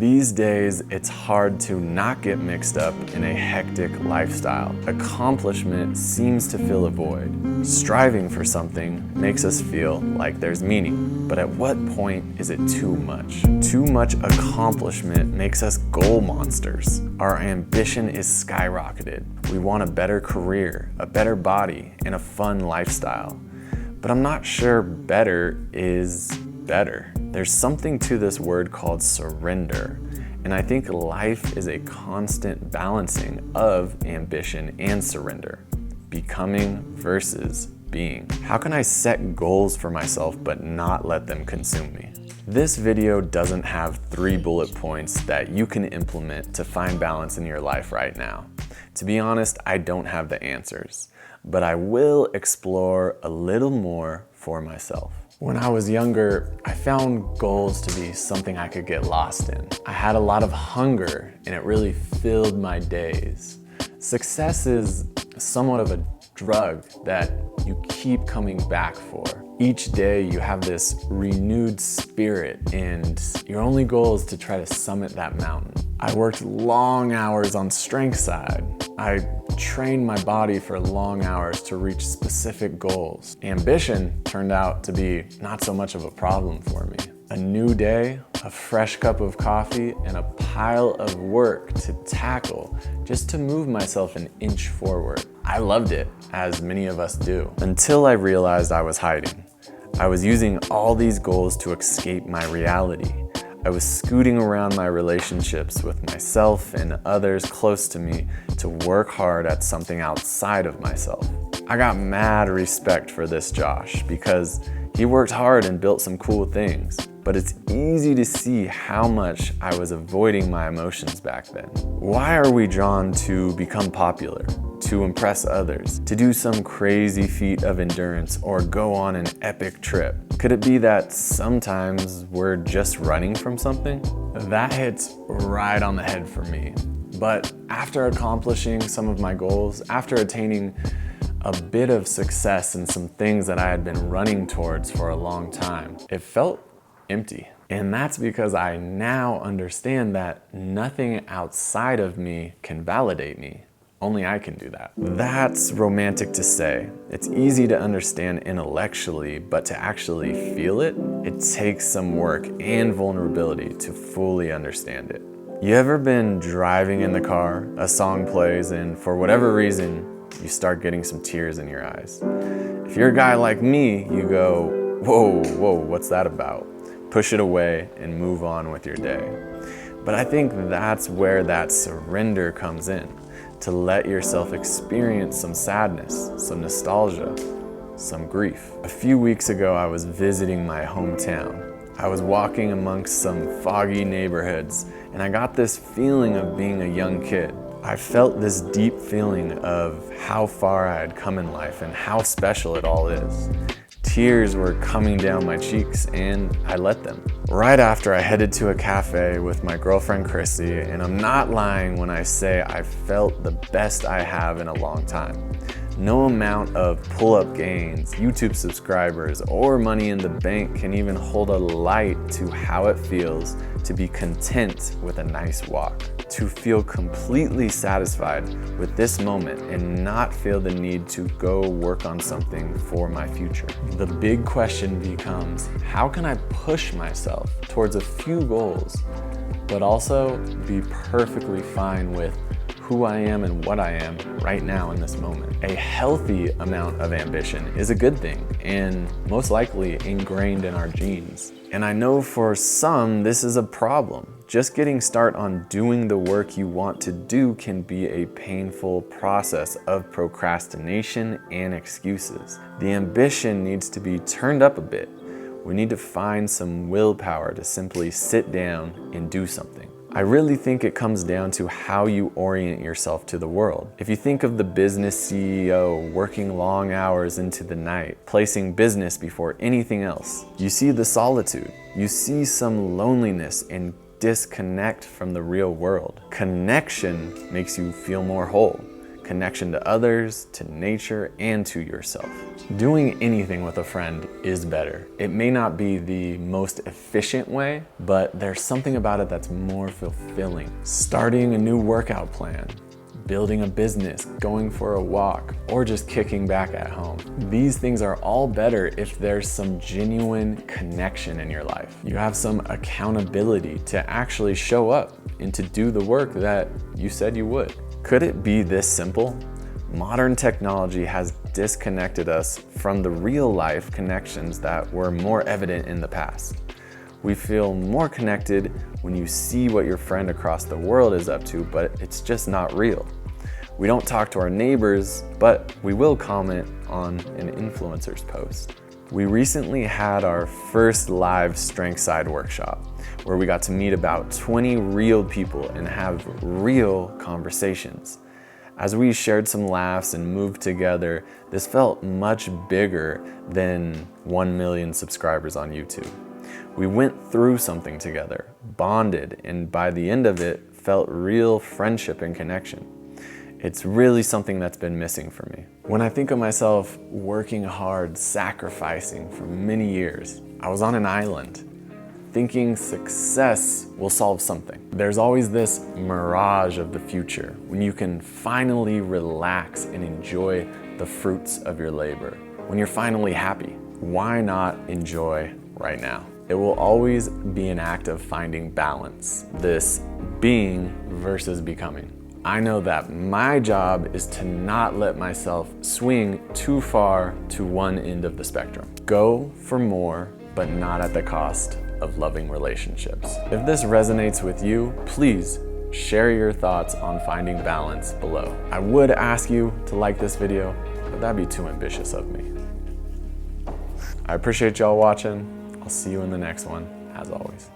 These days, it's hard to not get mixed up in a hectic lifestyle. Accomplishment seems to fill a void. Striving for something makes us feel like there's meaning. But at what point is it too much? Too much accomplishment makes us goal monsters. Our ambition is skyrocketed. We want a better career, a better body, and a fun lifestyle. But I'm not sure better is better. There's something to this word called surrender. And I think life is a constant balancing of ambition and surrender. Becoming versus being. How can I set goals for myself but not let them consume me? This video doesn't have 3 bullet points that you can implement to find balance in your life right now. To be honest, I don't have the answers, but I will explore a little more for myself. When I was younger, I found goals to be something I could get lost in. I had a lot of hunger and it really filled my days. Success is somewhat of a drug that you keep coming back for. Each day you have this renewed spirit and your only goal is to try to summit that mountain. I worked long hours on strength side. I trained my body for long hours to reach specific goals. Ambition turned out to be not so much of a problem for me. A new day, a fresh cup of coffee, and a pile of work to tackle just to move myself an inch forward. I loved it, as many of us do, until I realized I was hiding. I was using all these goals to escape my reality. I was scooting around my relationships with myself and others close to me to work hard at something outside of myself. I got mad respect for this Josh because he worked hard and built some cool things, but it's easy to see how much I was avoiding my emotions back then. Why are we drawn to become popular, to impress others, to do some crazy feat of endurance or go on an epic trip? Could it be that sometimes we're just running from something? That hits right on the head for me. But after accomplishing some of my goals, after attaining a bit of success in some things that I had been running towards for a long time, it felt empty. And that's because I now understand that nothing outside of me can validate me. Only I can do that. That's romantic to say. It's easy to understand intellectually, but to actually feel it, it takes some work and vulnerability to fully understand it. You ever been driving in the car, a song plays, and for whatever reason, you start getting some tears in your eyes? If you're a guy like me, you go, whoa, what's that about? Push it away and move on with your day. But I think that's where that surrender comes in, to let yourself experience some sadness, some nostalgia, some grief. A few weeks ago, I was visiting my hometown. I was walking amongst some foggy neighborhoods, and I got this feeling of being a young kid. I felt this deep feeling of how far I had come in life and how special it all is. Tears were coming down my cheeks and I let them. Right after, I headed to a cafe with my girlfriend Chrissy, and I'm not lying when I say I felt the best I have in a long time. No amount of pull-up gains, YouTube subscribers, or money in the bank can even hold a light to how it feels to be content with a nice walk. To feel completely satisfied with this moment and not feel the need to go work on something for my future. The big question becomes, how can I push myself towards a few goals, but also be perfectly fine with who I am and what I am right now in this moment? A healthy amount of ambition is a good thing and most likely ingrained in our genes. And I know for some this is a problem. Just getting started on doing the work you want to do can be a painful process of procrastination and excuses. The ambition needs to be turned up a bit. We need to find some willpower to simply sit down and do something. I really think it comes down to how you orient yourself to the world. If you think of the business CEO working long hours into the night, placing business before anything else, you see the solitude. You see some loneliness and disconnect from the real world. Connection makes you feel more whole. connection to others, to nature, and to yourself. Doing anything with a friend is better. It may not be the most efficient way, but there's something about it that's more fulfilling. Starting a new workout plan, building a business, going for a walk, or just kicking back at home. These things are all better if there's some genuine connection in your life. You have some accountability to actually show up and to do the work that you said you would. Could it be this simple? Modern technology has disconnected us from the real life connections that were more evident in the past. We feel more connected when you see what your friend across the world is up to, but it's just not real. We don't talk to our neighbors, but we will comment on an influencer's post. We recently had our first live Strength Side workshop, where we got to meet about 20 real people and have real conversations. As we shared some laughs and moved together, this felt much bigger than 1 million subscribers on YouTube. We went through something together, bonded, and by the end of it, felt real friendship and connection. It's really something that's been missing for me. When I think of myself working hard, sacrificing for many years, I was on an island, thinking success will solve something. There's always this mirage of the future when you can finally relax and enjoy the fruits of your labor. When you're finally happy, why not enjoy right now? It will always be an act of finding balance, this being versus becoming. I know that my job is to not let myself swing too far to one end of the spectrum. Go for more, but not at the cost of loving relationships. If this resonates with you, please share your thoughts on finding balance below. I would ask you to like this video, but that'd be too ambitious of me. I appreciate y'all watching. I'll see you in the next one, as always.